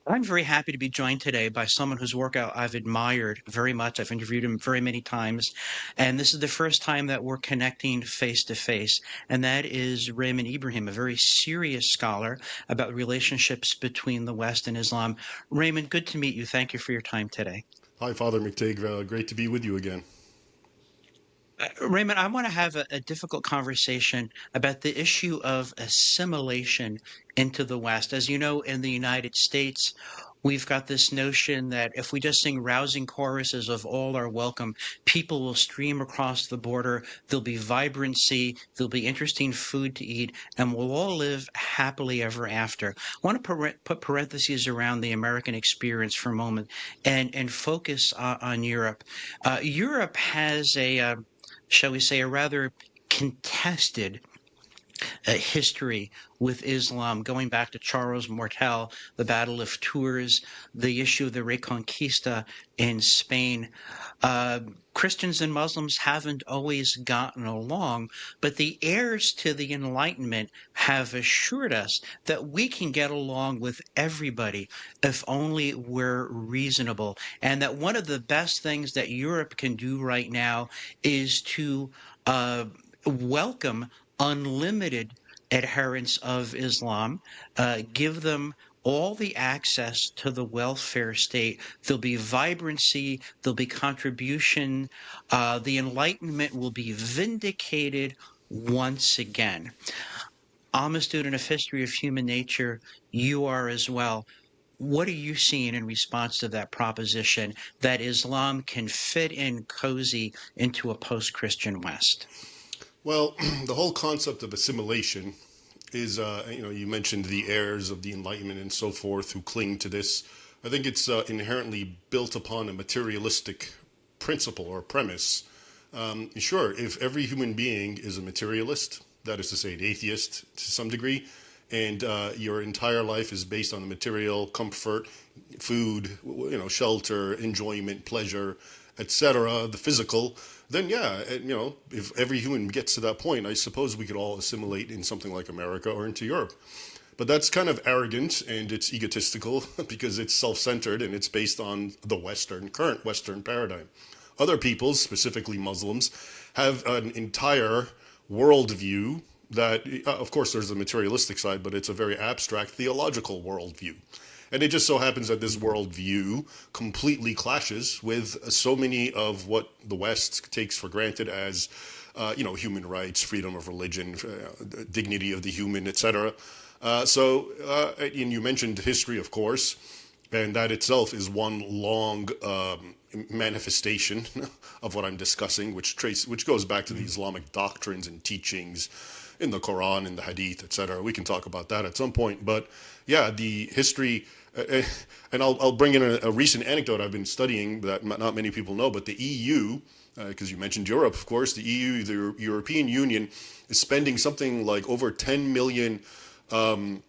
I'm very happy to be joined today by someone whose work I've admired very much. I've interviewed him very many times, and this is the first time that we're connecting face to face, and that is Raymond Ibrahim, a very serious scholar about relationships between the West and Islam. Raymond, good to meet you. Thank you for your time today. Hi, Father McTeigue. Great to be with you again. Raymond, I want to have a difficult conversation about the issue of assimilation into the West. As you know, in the United States, we've got this notion that if we just sing rousing choruses of all are welcome, people will stream across the border. There'll be vibrancy, there'll be interesting food to eat, and we'll all live happily ever after. I want to put parentheses around the American experience for a moment and focus on Europe. Europe has shall we say, a rather contested history with Islam, going back to Charles Martel, the Battle of Tours, the issue of the Reconquista in Spain. Uh, Christians and Muslims haven't always gotten along, but the heirs to the Enlightenment have assured us that we can get along with everybody if only we're reasonable. And that one of the best things that Europe can do right now is to welcome unlimited adherents of Islam, give them all the access to the welfare state. There'll be vibrancy, there'll be contribution. The Enlightenment will be vindicated once again. I'm a student of history of human nature. You are as well. What are you seeing in response to that proposition that Islam can fit in cozy into a post Christian West? Well, the whole concept of assimilation is, you mentioned the heirs of the Enlightenment and so forth who cling to this. I think it's inherently built upon a materialistic principle or premise. Sure, if every human being is a materialist, that is to say, an atheist to some degree, and your entire life is based on the material comfort, food, shelter, enjoyment, pleasure, etc., the physical, then yeah, if every human gets to that point, I suppose we could all assimilate in something like America or into Europe. But that's kind of arrogant and it's egotistical because it's self-centered and it's based on the current Western paradigm. Other peoples, specifically Muslims, have an entire worldview that, of course, there's the materialistic side, but it's a very abstract theological worldview. And it just so happens that this worldview completely clashes with so many of what the West takes for granted as, human rights, freedom of religion, dignity of the human, etc. And you mentioned history, of course, and that itself is one long manifestation of what I'm discussing, which goes back to the Islamic doctrines and teachings in the Quran, in the Hadith, etc. We can talk about that at some point, but yeah, the history, and I'll bring in a recent anecdote I've been studying that not many people know, but the EU, because you mentioned Europe, of course, the EU, the European Union, is spending something like over 10 million euros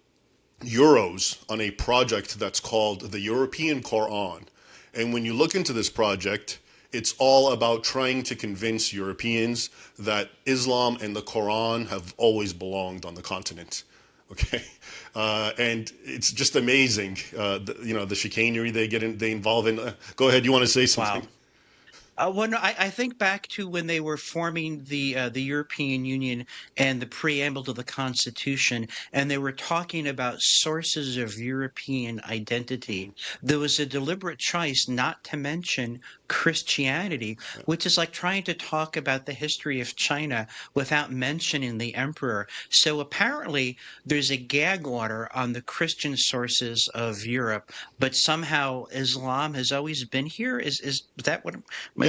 on a project that's called the European Quran. And when you look into this project, it's all about trying to convince Europeans that Islam and the Quran have always belonged on the continent. Okay, and it's just amazing. The chicanery they involve in. Go ahead. You want to say something? Wow. Well, no, I think back to when they were forming the European Union and the preamble to the Constitution, and they were talking about sources of European identity. There was a deliberate choice not to mention Christianity, which is like trying to talk about the history of China without mentioning the emperor. So apparently, there's a gag order on the Christian sources of Europe, but somehow Islam has always been here. Is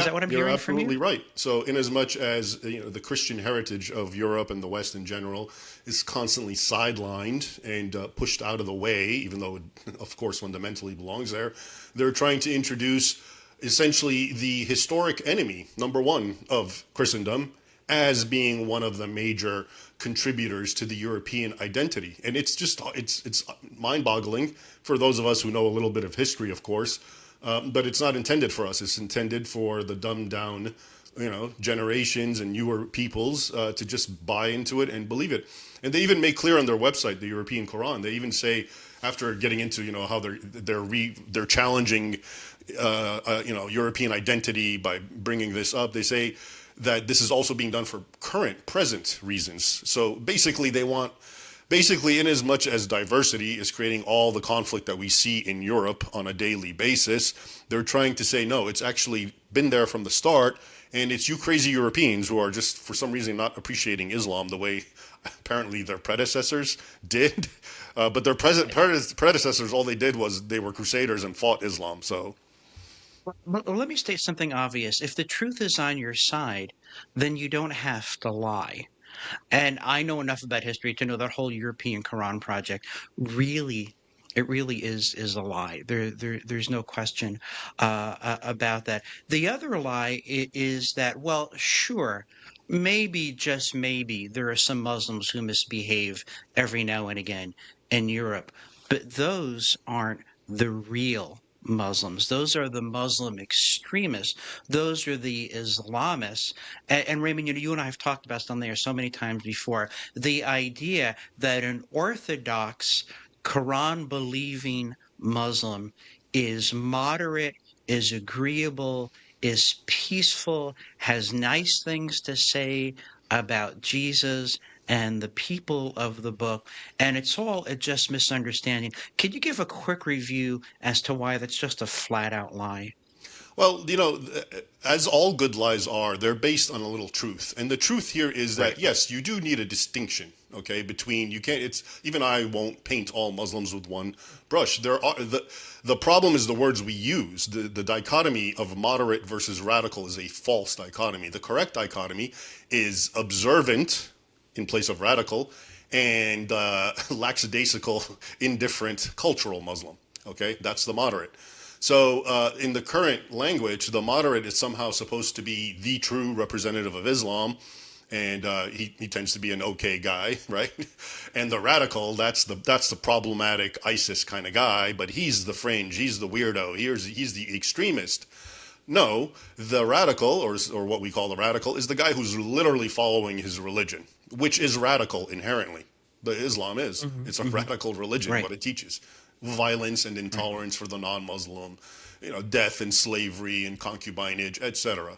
Yeah, that what I'm you're hearing from you? absolutely right. So, in as much as the Christian heritage of Europe and the West in general is constantly sidelined and pushed out of the way, even though it, of course, fundamentally belongs there, they're trying to introduce essentially the historic enemy, number one, of Christendom, as being one of the major contributors to the European identity. And it's mind-boggling for those of us who know a little bit of history, of course. But it's not intended for us. It's intended for the dumbed down, generations and newer peoples to just buy into it and believe it. And they even make clear on their website, the European Quran, they even say after getting into how they're challenging European identity by bringing this up. They say that this is also being done for present reasons. So basically, in as much as diversity is creating all the conflict that we see in Europe on a daily basis, they're trying to say, no, it's actually been there from the start, and it's you crazy Europeans who are just, for some reason, not appreciating Islam the way apparently their predecessors did. But their predecessors, all they did was they were crusaders and fought Islam. So Let me state something obvious. If the truth is on your side, then you don't have to lie. And I know enough about history to know that whole European Quran project really, it really is a lie. There's no question about that. The other lie is that, well, sure, maybe, just maybe, there are some Muslims who misbehave every now and again in Europe, but those aren't the real Muslims. Those are the Muslim extremists. Those are the Islamists. And Raymond, you and I have talked about something there so many times before. The idea that an Orthodox, Quran believing Muslim is moderate, is agreeable, is peaceful, has nice things to say about Jesus and the people of the book, and it's all a just misunderstanding. Could you give a quick review as to why that's just a flat out lie? well, as all good lies are, they're based on a little truth. And the truth here is Right. that, yes, you do need a distinction, okay, between, you can't, even I won't paint all Muslims with one brush. The problem is the words we use. The dichotomy of moderate versus radical is a false dichotomy. The correct dichotomy is observant in place of radical and lackadaisical, indifferent cultural Muslim. Okay, that's the moderate. So in the current language, the moderate is somehow supposed to be the true representative of Islam, and he tends to be an okay guy, right? And the radical, that's the problematic ISIS kind of guy, but he's the fringe, he's the weirdo, he's the extremist. No, the radical, or what we call the radical, is the guy who's literally following his religion, which is radical inherently. The Islam is. Hmm. It's a Hmm. radical religion, Right. what it teaches. Violence and Right. intolerance for the non-Muslim, death and slavery and concubinage, etc.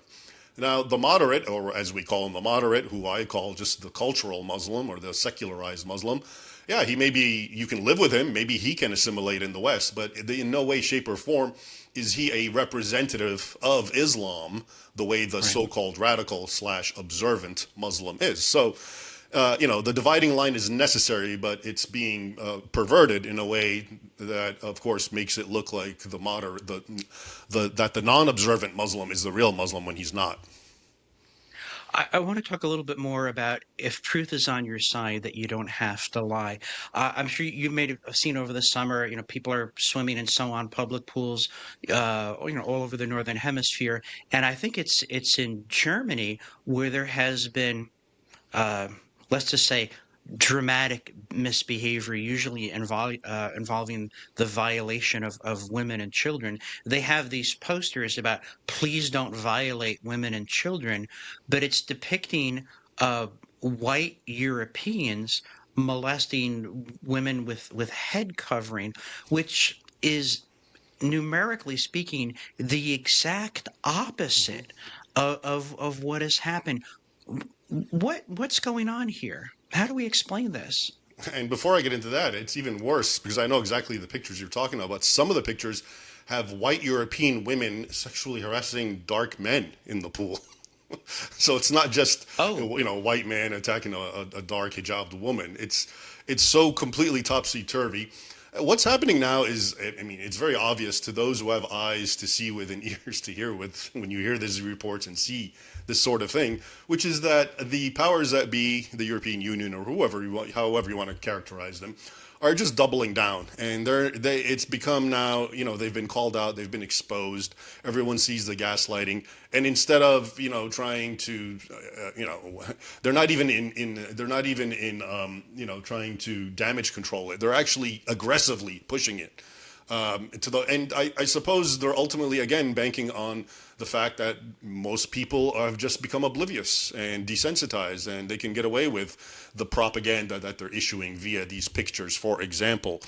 Now, the moderate, or as we call him, the moderate, who I call just the cultural Muslim or the secularized Muslim, yeah, he may be, you can live with him, maybe he can assimilate in the West, but in no way, shape, or form is he a representative of Islam the way the Right. so-called radical / observant Muslim is. So, the dividing line is necessary, but it's being perverted in a way that, of course, makes it look like that the non-observant Muslim is the real Muslim when he's not. I want to talk a little bit more about if truth is on your side, that you don't have to lie. I'm sure you may have seen over the summer, people are swimming and so on, public pools, all over the Northern Hemisphere. And I think it's in Germany where there has been uh, let's just say, dramatic misbehavior, usually involving the violation of women and children. They have these posters about please don't violate women and children, but it's depicting white Europeans molesting women with head covering, which is numerically speaking the exact opposite of what has happened. What's going on here? How do we explain this? And before I get into that, it's even worse because I know exactly the pictures you're talking about. Some of the pictures have white European women sexually harassing dark men in the pool. So it's not just Oh, a white man attacking a dark hijabed woman. It's so completely topsy turvy. What's happening now is, I mean, it's very obvious to those who have eyes to see with and ears to hear with when you hear these reports and see this sort of thing, which is that the powers that be, the European Union or however you want to characterize them, are just doubling down, and it's become now, they've been called out, they've been exposed, everyone sees the gaslighting, and instead of trying to they're not even trying to damage control it, they're actually aggressively pushing it and I suppose they're ultimately again banking on the fact that most people have just become oblivious and desensitized, and they can get away with the propaganda that they're issuing via these pictures, for example.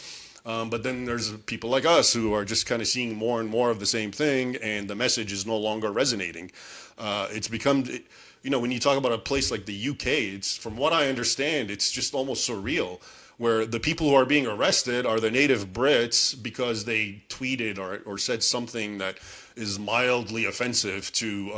But then there's people like us who are just kind of seeing more and more of the same thing, and the message is no longer resonating. It's become, when you talk about a place like the UK, it's, from what I understand, it's just almost surreal, where the people who are being arrested are the native Brits because they tweeted or said something that is mildly offensive to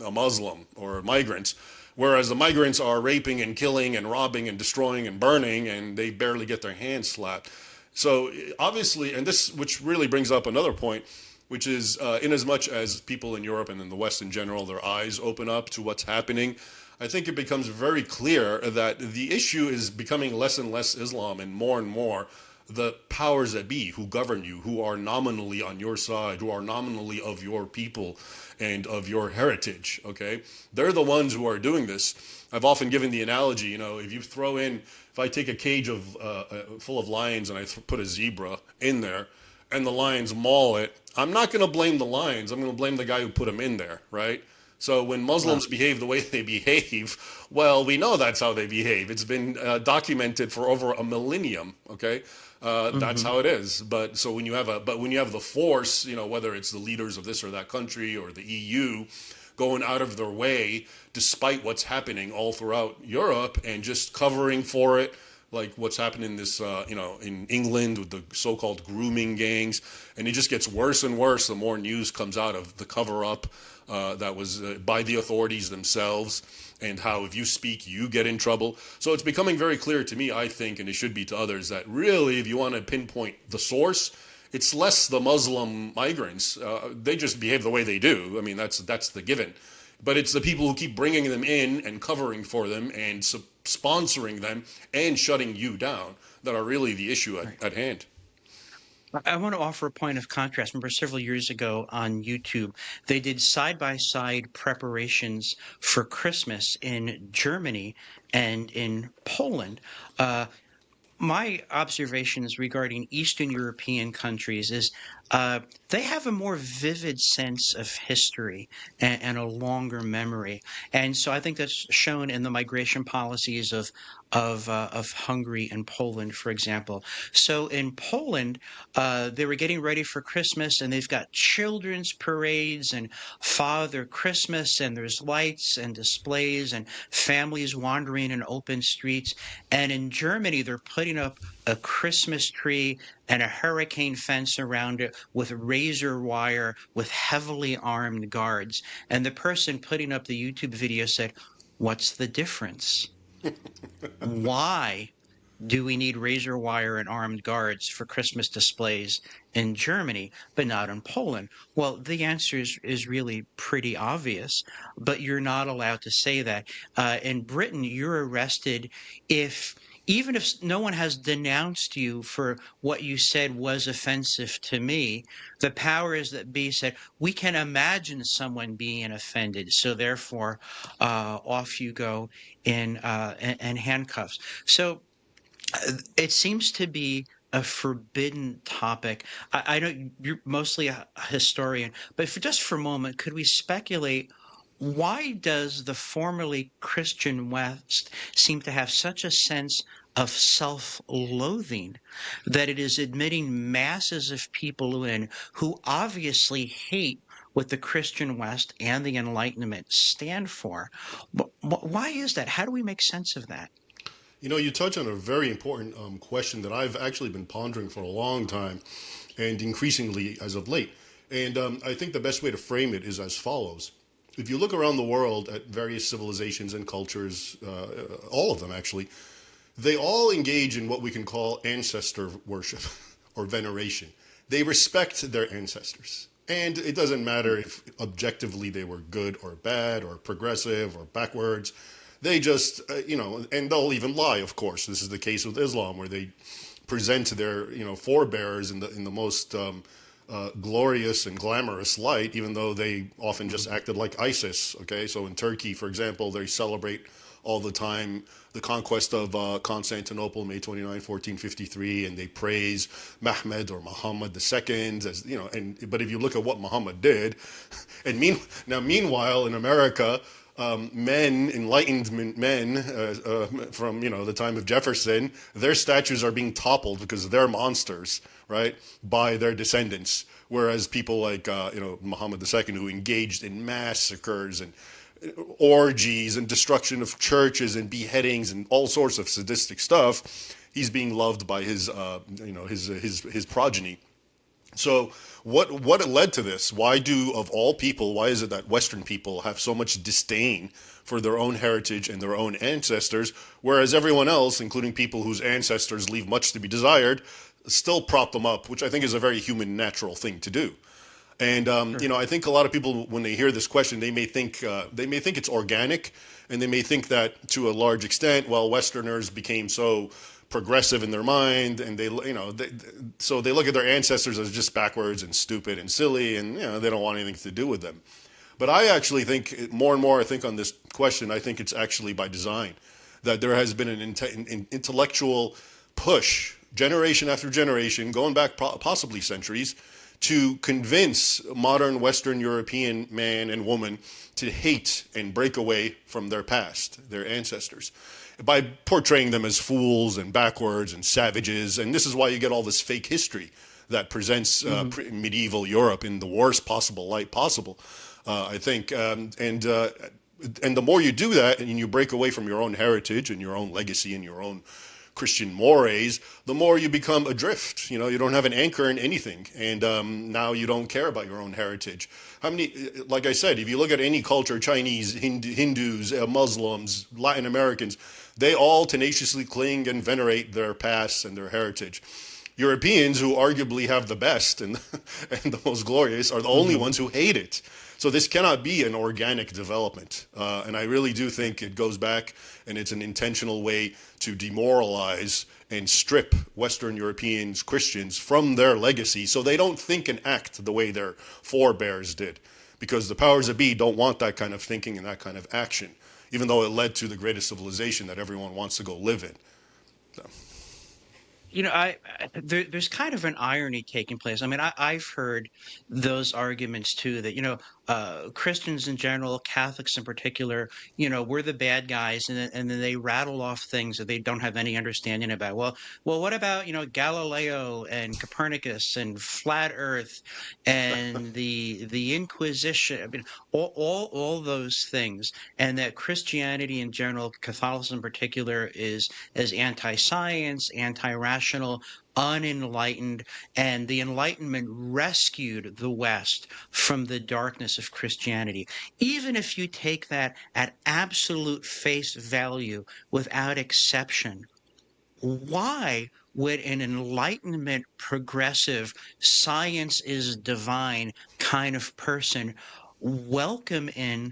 a Muslim or migrants. Whereas the migrants are raping and killing and robbing and destroying and burning, and they barely get their hands slapped. So obviously, and this, which really brings up another point, which is in as much as people in Europe and in the West in general, their eyes open up to what's happening, I think it becomes very clear that the issue is becoming less and less Islam and more the powers that be who govern you, who are nominally on your side, who are nominally of your people and of your heritage, okay? They're the ones who are doing this. I've often given the analogy, if I take a cage full of lions and I put a zebra in there and the lions maul it, I'm not going to blame the lions. I'm going to blame the guy who put them in there, right? So when Muslims behave the way they behave, well, we know that's how they behave. It's been documented for over a millennium, okay? That's how it is. But when you have the force, whether it's the leaders of this or that country or the EU going out of their way, despite what's happening all throughout Europe, and just covering for it, like what's happening in England with the so-called grooming gangs, and it just gets worse and worse the more news comes out of the cover-up that was by the authorities themselves, and how if you speak, you get in trouble. So it's becoming very clear to me, I think, and it should be to others, that really, if you want to pinpoint the source, it's less the Muslim migrants. They just behave the way they do. I mean, that's the given. But it's the people who keep bringing them in and covering for them and sponsoring them and shutting you down that are really the issue at hand. I want to offer a point of contrast. Remember, several years ago on YouTube, they did side-by-side preparations for Christmas in Germany and in Poland. My observations regarding Eastern European countries is they have a more vivid sense of history and a longer memory, and so I think that's shown in the migration policies of Hungary and Poland, for example. So in Poland, they were getting ready for Christmas, and they've got children's parades and Father Christmas, and there's lights and displays and families wandering in open streets. And in Germany, they're putting up a Christmas tree and a hurricane fence around it with razor wire with heavily armed guards. And the person putting up the YouTube video said, "What's the difference? Why do we need razor wire and armed guards for Christmas displays in Germany, but not in Poland?" Well, the answer is really pretty obvious, but you're not allowed to say that. In Britain, you're arrested if, even if no one has denounced you for what you said was offensive to me, the powers that be said, we can imagine someone being offended, so therefore off you go in handcuffs. So it seems to be a forbidden topic. I know you're mostly a historian, but just for a moment, could we speculate, why does the formerly Christian West seem to have such a sense of self-loathing that it is admitting masses of people in who obviously hate what the Christian West and the Enlightenment stand for? Why is that? How do we make sense of that? You touch on a very important question that I've actually been pondering for a long time, and increasingly as of late. And I think the best way to frame it is as follows. If you look around the world at various civilizations and cultures, all of them actually, they all engage in what we can call ancestor worship or veneration. They respect their ancestors. And it doesn't matter if objectively they were good or bad or progressive or backwards. They just, and they'll even lie, of course. This is the case with Islam, where they present their, forebears in the most glorious and glamorous light, even though they often just acted like ISIS. Okay, so in Turkey, for example, they celebrate all the time the conquest of Constantinople, May 29, 1453, and they praise Mehmed or Muhammad II, as but if you look at what Muhammad did, and meanwhile in America, men, Enlightenment men from the time of Jefferson, their statues are being toppled because they're monsters, right, by their descendants. Whereas people like Muhammad II, who engaged in massacres and orgies and destruction of churches and beheadings and all sorts of sadistic stuff, he's being loved by his progeny. So what led to this? Why of all people, why is it that Western people have so much disdain for their own heritage and their own ancestors, whereas everyone else, including people whose ancestors leave much to be desired, still prop them up, which I think is a very human, natural thing to do. And Sure. I think a lot of people, when they hear this question, they may think it's organic, and they may think that to a large extent, well, Westerners became so progressive in their mind, and so they look at their ancestors as just backwards and stupid and silly, and they don't want anything to do with them. But I actually think more and more, I think on this question, I think it's actually by design that there has been an intellectual push, generation after generation, going back possibly centuries, to convince modern Western European man and woman to hate and break away from their past, their ancestors, by portraying them as fools and backwards and savages. And this is why you get all this fake history that presents medieval Europe in the worst possible light possible, I think. And the more you do that and you break away from your own heritage and your own legacy and your own Christian mores, the more you become adrift. You don't have an anchor in anything, and now you don't care about your own heritage. How many, like I said, if you look at any culture, Chinese, Hindus, Muslims, Latin Americans, they all tenaciously cling and venerate their past and their heritage. Europeans, who arguably have the best and, and the most glorious, are the only ones who hate it. So this cannot be an organic development. And I really do think it goes back, and it's an intentional way to demoralize and strip Western Europeans, Christians, from their legacy so they don't think and act the way their forebears did. Because the powers that be don't want that kind of thinking and that kind of action, even though it led to the greatest civilization that everyone wants to go live in. So. There's kind of an irony taking place. I mean, I've heard those arguments too that, Christians in general, Catholics in particular, we're the bad guys, and then they rattle off things that they don't have any understanding about. Well, what about, Galileo and Copernicus and flat Earth and the Inquisition? I mean, all those things, and that Christianity in general, Catholicism in particular, is as anti-science, anti-rational, unenlightened, and the Enlightenment rescued the West from the darkness of Christianity. Even if you take that at absolute face value without exception, why would an Enlightenment progressive, science is divine kind of person welcome in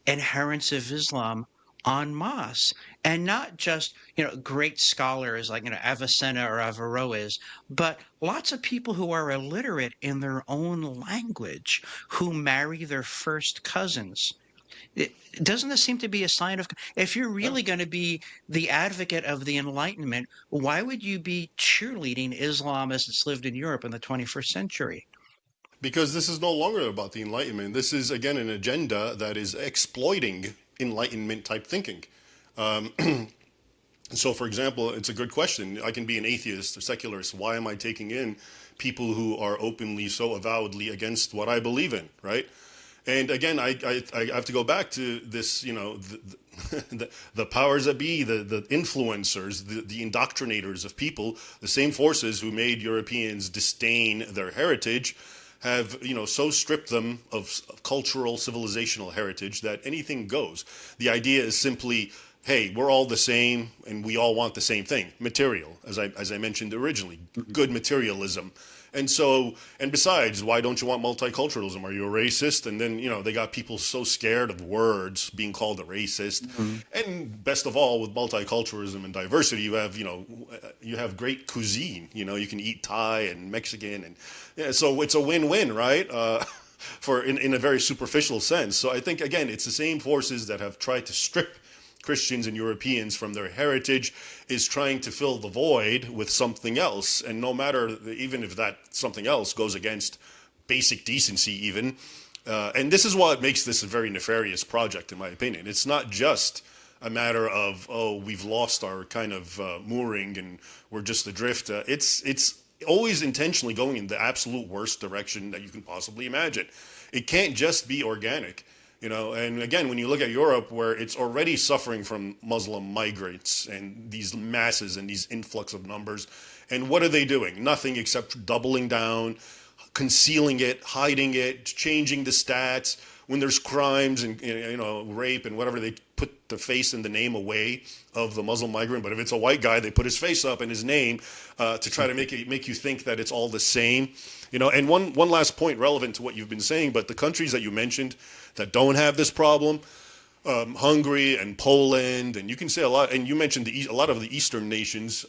adherents of Islam en masse, and not just great scholars like Avicenna or Averroes, but lots of people who are illiterate in their own language who marry their first cousins. Doesn't this seem to be a sign of, if you're Yeah. really going to be the advocate of the Enlightenment, why would you be cheerleading Islam as it's lived in Europe in the 21st century? Because this is no longer about the Enlightenment. This is, again, an agenda that is exploiting Enlightenment type thinking. So, for example, it's a good question. I can be an atheist or secularist. Why am I taking in people who are openly, so avowedly against what I believe in, right? And again, I have to go back to this, the powers that be, the influencers, the indoctrinators of people, the same forces who made Europeans disdain their heritage, have so stripped them of cultural civilizational heritage that anything goes. The idea is simply, hey, we're all the same and we all want the same thing, material, as I mentioned originally, good materialism. And besides, why don't you want multiculturalism? Are you a racist? And then they got people so scared of words being called a racist. And best of all, with multiculturalism and diversity, you have great cuisine. You can eat Thai and Mexican, and so it's a win-win, right? For in a very superficial sense. So I think, again, it's the same forces that have tried to strip Christians and Europeans from their heritage, is trying to fill the void with something else. And no matter, even if that something else goes against basic decency even, And this is what makes this a very nefarious project, in my opinion. It's not just a matter of, oh, we've lost our kind of mooring and we're just adrift. It's always intentionally going in the absolute worst direction that you can possibly imagine. It can't just be organic, you know. And again, when you look at Europe, where it's already suffering from Muslim migrants and these masses and these influx of numbers, and what are they doing? Nothing except doubling down, concealing it, hiding it, changing the stats. When there's crimes and rape and whatever, they put the face and the name away of the Muslim migrant. But if it's a white guy, they put his face up and his name to try to make you think that it's all the same. You know, and one last point relevant to what you've been saying, but the countries that you mentioned that don't have this problem, Hungary and Poland, and you can say a lot, and you mentioned a lot of the Eastern nations.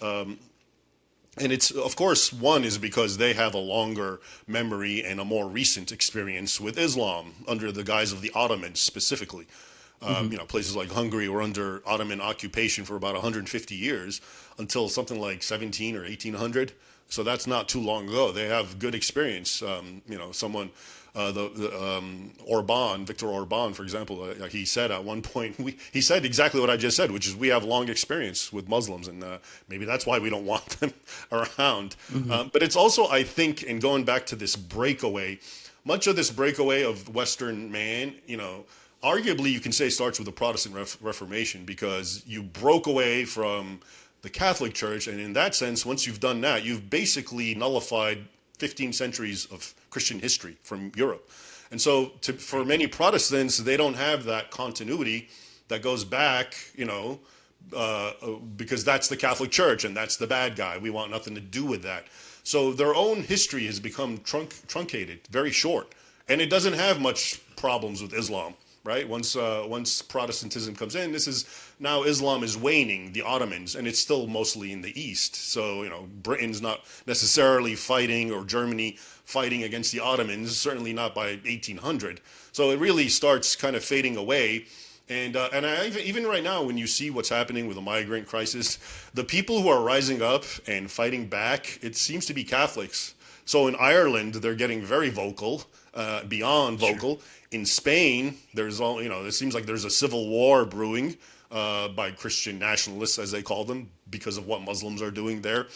And it's, of course, one is because they have a longer memory and a more recent experience with Islam under the guise of the Ottomans specifically. Hmm. Places like Hungary were under Ottoman occupation for about 150 years until something like 17 or 1800. So that's not too long ago. They have good experience. Someone, Victor Orban, for example, he said at one point, he said exactly what I just said, which is we have long experience with Muslims, and maybe that's why we don't want them around. Hmm. But it's also, I think, in going back to this breakaway, much of this breakaway of Western man, arguably you can say starts with the Protestant Reformation, because you broke away from the Catholic Church, and in that sense, once you've done that, you've basically nullified 15 centuries of Christian history from Europe. And so for many Protestants, they don't have that continuity that goes back, because that's the Catholic Church and that's the bad guy. We want nothing to do with that. So their own history has become truncated, very short. And it doesn't have much problems with Islam, right? Once Protestantism comes in, now Islam is waning, the Ottomans, and it's still mostly in the East. So, Britain's not necessarily fighting, or Germany fighting against the Ottomans, certainly not by 1800. So it really starts kind of fading away. And even right now, when you see what's happening with the migrant crisis, the people who are rising up and fighting back, it seems to be Catholics. So in Ireland, they're getting very vocal, beyond Sure. vocal. In Spain, it seems like there's a civil war brewing by Christian nationalists, as they call them, because of what Muslims are doing there.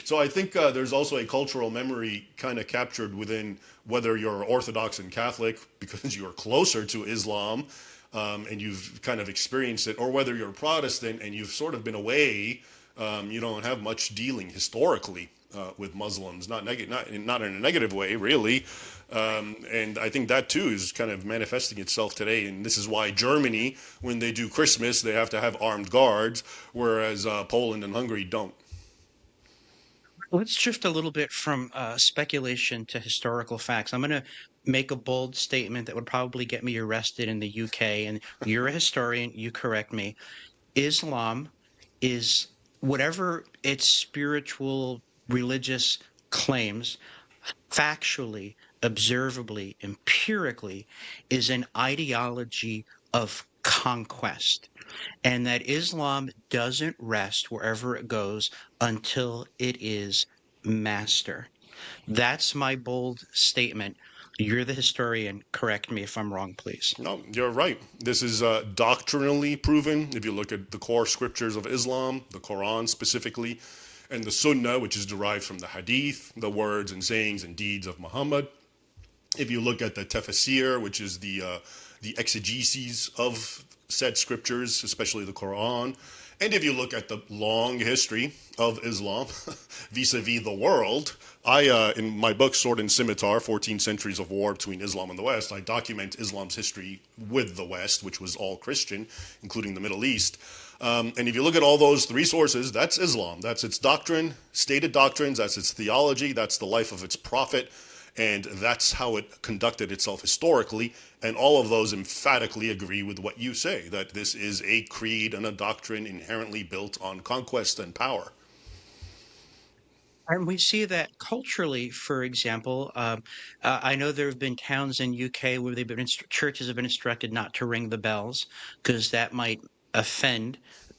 So I think there's also a cultural memory kind of captured within whether you're Orthodox and Catholic because you're closer to Islam, and you've kind of experienced it, or whether you're Protestant and you've sort of been away. You don't have much dealing historically with Muslims, not in a negative way, really. And I think that too is kind of manifesting itself today. And this is why Germany, when they do Christmas, they have to have armed guards, whereas Poland and Hungary don't. Let's shift a little bit from speculation to historical facts. I'm going to make a bold statement that would probably get me arrested in the UK, and you're a historian, you correct me. Islam is whatever its spiritual, religious claims, factually, observably, empirically, is an ideology of conquest, and that Islam doesn't rest wherever it goes until it is master. That's my bold statement. You're the historian. Correct me if I'm wrong, please. No, you're right. This is doctrinally proven. If you look at the core scriptures of Islam, the Quran specifically, and the Sunnah, which is derived from the Hadith, the words and sayings and deeds of Muhammad. If you look at the tafsir, which is the exegeses of said scriptures, especially the Quran, and if you look at the long history of Islam vis-a-vis the world, in my book, Sword and Scimitar, 14 Centuries of War Between Islam and the West, I document Islam's history with the West, which was all Christian, including the Middle East. And if you look at all those three sources, that's Islam. That's its doctrine, stated doctrines, that's its theology, that's the life of its prophet, and that's how it conducted itself historically. And all of those emphatically agree with what you say, that this is a creed and a doctrine inherently built on conquest and power. And we see that culturally, for example, I know there have been towns in UK where churches have been instructed not to ring the bells because that might offend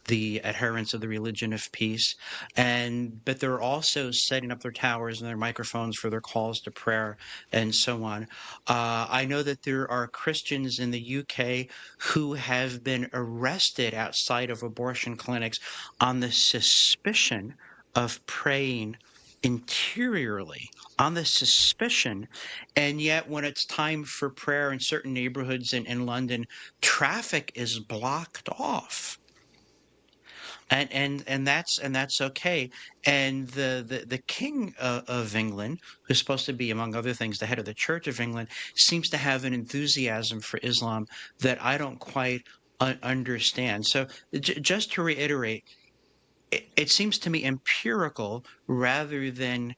the adherents of the religion of peace, but they're also setting up their towers and their microphones for their calls to prayer and so on. I know that there are Christians in the UK who have been arrested outside of abortion clinics on the suspicion of praying interiorly, on the suspicion. And yet when it's time for prayer in certain neighborhoods in London, traffic is blocked off, and that's okay. And the king of England, who's supposed to be, among other things, the head of the Church of England, seems to have an enthusiasm for Islam that I don't quite understand. So just to reiterate, it seems to me empirical rather than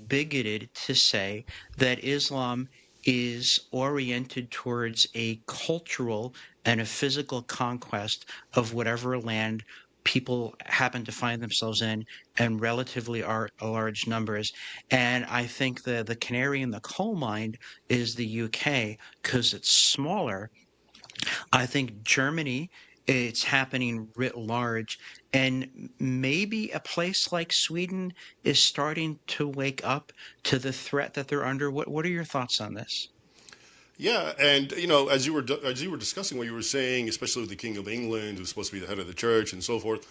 bigoted to say that Islam is oriented towards a cultural and a physical conquest of whatever land people happen to find themselves in relatively large numbers. And I think the canary in the coal mine is the UK because it's smaller. I think Germany, it's happening writ large, and maybe a place like Sweden is starting to wake up to the threat that they're under. What are your thoughts on this? Yeah, and as you were discussing what you were saying, especially with the King of England, who's supposed to be the head of the church and so forth,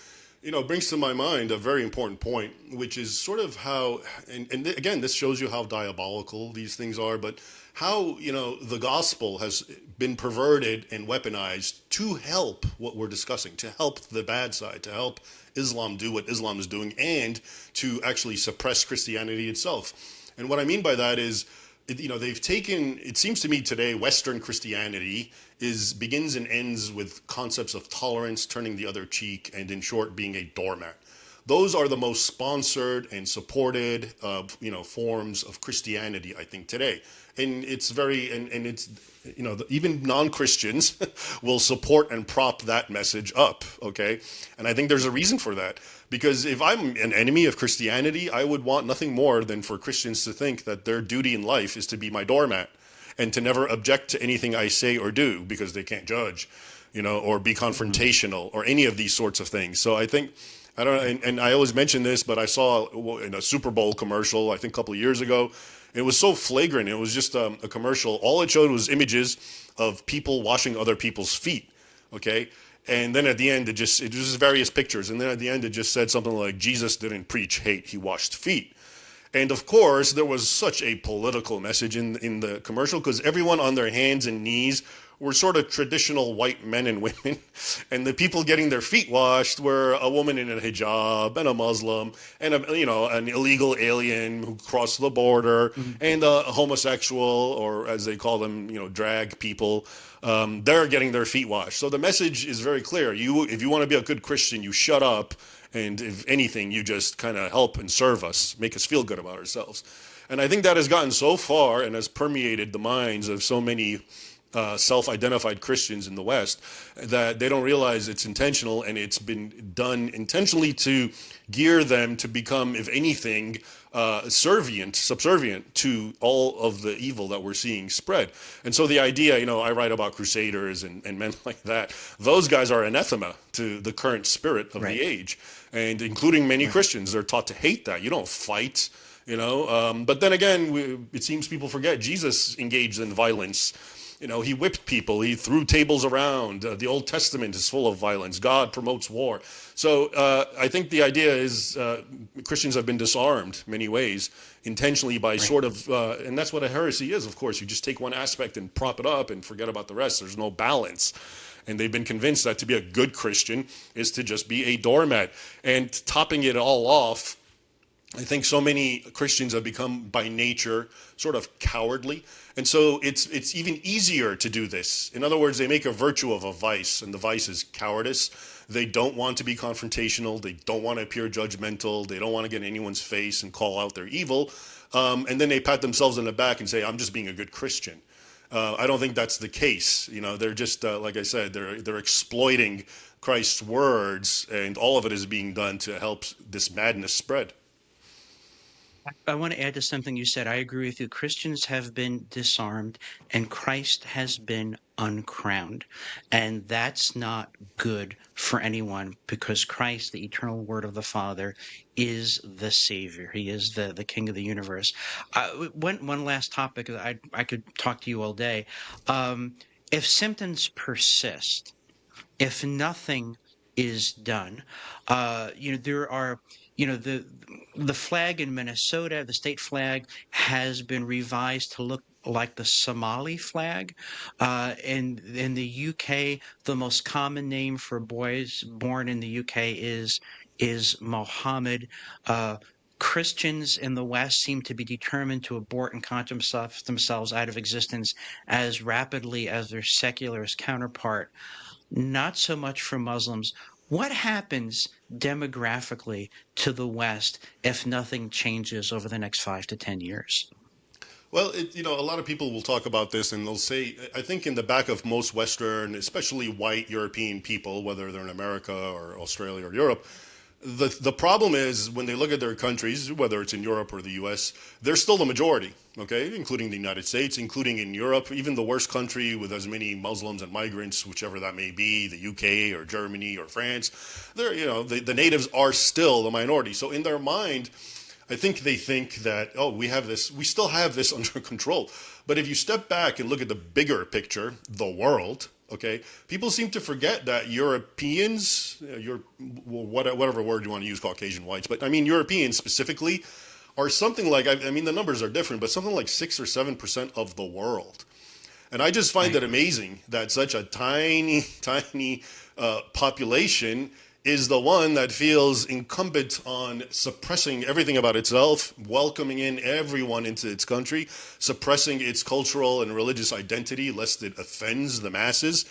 brings to my mind a very important point, which is sort of how, again, this shows you how diabolical these things are, but how the gospel has been perverted and weaponized to help what we're discussing, to help the bad side, to help Islam do what Islam is doing, and to actually suppress Christianity itself. And what I mean by that is, they've taken, it seems to me today, Western Christianity begins and ends with concepts of tolerance, turning the other cheek, and in short, being a doormat. Those are the most sponsored and supported, forms of Christianity, I think, today. And it's very, and it's, even non-Christians will support and prop that message up, okay? And I think there's a reason for that. Because if I'm an enemy of Christianity, I would want nothing more than for Christians to think that their duty in life is to be my doormat and to never object to anything I say or do because they can't judge, or be confrontational or any of these sorts of things. So I think, I don't know, and I always mention this, but I saw in a Super Bowl commercial, I think a couple of years ago, it was so flagrant. It was just a commercial. All it showed was images of people washing other people's feet, okay? And then at the end, it was just various pictures. And then at the end, it just said something like, Jesus didn't preach hate, he washed feet. And of course, there was such a political message in the commercial because everyone on their hands and knees were sort of traditional white men and women. And the people getting their feet washed were a woman in a hijab and a Muslim and an illegal alien who crossed the border and a homosexual, or as they call them, drag people. They're getting their feet washed. So the message is very clear. If you want to be a good Christian, you shut up. And if anything, you just kind of help and serve us, make us feel good about ourselves. And I think that has gotten so far and has permeated the minds of so many self-identified Christians in the West that they don't realize it's intentional, and it's been done intentionally to gear them to become, if anything, subservient to all of the evil that we're seeing spread. And so the idea, I write about crusaders and men like that. Those guys are anathema to the current spirit of the age, and including many Christians. They're taught to hate that. You don't fight, But then again, it seems people forget Jesus engaged in violence. He whipped people. He threw tables around. The Old Testament is full of violence. God promotes war. So I think the idea is Christians have been disarmed many ways intentionally by sort of, and that's what a heresy is, of course. You just take one aspect and prop it up and forget about the rest. There's no balance. And they've been convinced that to be a good Christian is to just be a doormat. And topping it all off, I think so many Christians have become by nature sort of cowardly. And so it's even easier to do this. In other words, they make a virtue of a vice, and the vice is cowardice. They don't want to be confrontational. They don't want to appear judgmental. They don't want to get in anyone's face and call out their evil. And then they pat themselves on the back and say, I'm just being a good Christian. I don't think that's the case. They're just, like I said, they're exploiting Christ's words, and all of it is being done to help this madness spread. I want to add to something you said. I agree with you. Christians have been disarmed and Christ has been uncrowned. And that's not good for anyone because Christ, the eternal word of the Father, is the Savior. He is the King of the universe. One last topic. I could talk to you all day. If symptoms persist, if nothing is done, there are, the flag in Minnesota, the state flag, has been revised to look like the Somali flag. In the UK, the most common name for boys born in the UK is Mohammed. Uh, Christians in the West seem to be determined to abort and count themselves out of existence as rapidly as their secularist counterpart. Not so much for Muslims. What happens demographically to the West if nothing changes over the next 5 to 10 years? Well, a lot of people will talk about this and they'll say, I think in the back of most Western, especially white European people, whether they're in America or Australia or Europe, the problem is when they look at their countries, whether it's in Europe or the US, they're still the majority, okay, including the United States, including in Europe, even the worst country with as many Muslims and migrants, whichever that may be, the UK or Germany or France, they're, the natives are still the minority. So in their mind, I think they think that, oh, we still have this under control. But if you step back and look at the bigger picture, the world, okay, people seem to forget that Europeans, whatever word you want to use, Caucasian whites, but I mean, Europeans specifically are something like, I mean, the numbers are different, but something like 6 or 7% of the world. And I just find Right. it amazing that such a tiny, tiny population is the one that feels incumbent on suppressing everything about itself, welcoming in everyone into its country, suppressing its cultural and religious identity lest it offends the masses.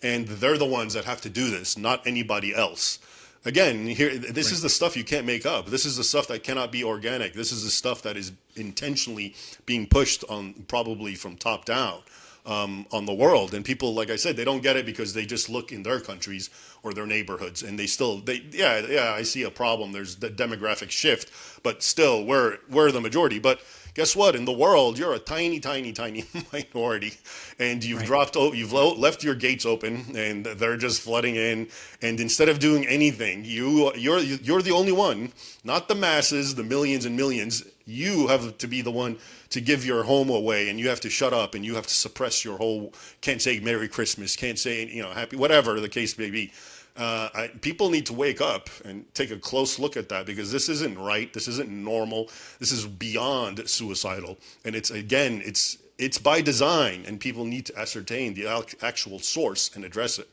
And they're the ones that have to do this, not anybody else. Again, here, this Right. is the stuff you can't make up. This is the stuff that cannot be organic. This is the stuff that is intentionally being pushed on, probably from top down, on the world. And people, like I said, they don't get it because they just look in their countries or their neighborhoods, and yeah, I see a problem. There's the demographic shift, but still, we're the majority. But guess what? In the world, you're a tiny, tiny, tiny minority, and Right. you've left your gates open, and they're just flooding in. And instead of doing anything, you're the only one, not the masses, the millions and millions. You have to be the one to give your home away, and you have to shut up, and you have to suppress your whole. Can't say Merry Christmas, can't say Happy, whatever the case may be. People need to wake up and take a close look at that because this isn't right. This isn't normal. This is beyond suicidal, and it's by design, and people need to ascertain the actual source and address it.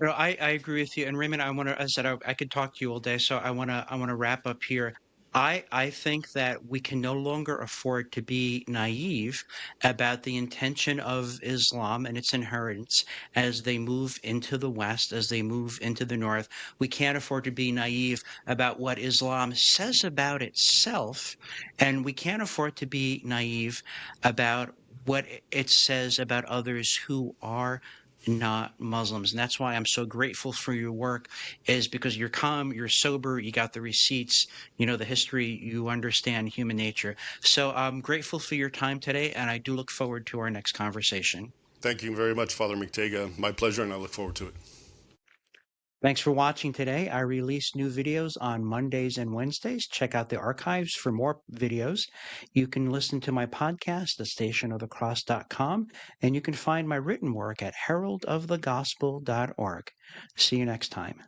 No, I agree with you. And Raymond, I said I could talk to you all day, so I want to wrap up here. I think that we can no longer afford to be naive about the intention of Islam and its inheritance as they move into the West, as they move into the North. We can't afford to be naive about what Islam says about itself, and we can't afford to be naive about what it says about others who are not Muslims. And that's why I'm so grateful for your work, is because you're calm, you're sober, you got the receipts, you know the history, you understand human nature. So I'm grateful for your time today, and I do look forward to our next conversation. Thank you very much, Father McTeigue. My pleasure, and I look forward to it. Thanks for watching today. I release new videos on Mondays and Wednesdays. Check out the archives for more videos. You can listen to my podcast at stationofthecross.com, and you can find my written work at heraldofthegospel.org. See you next time.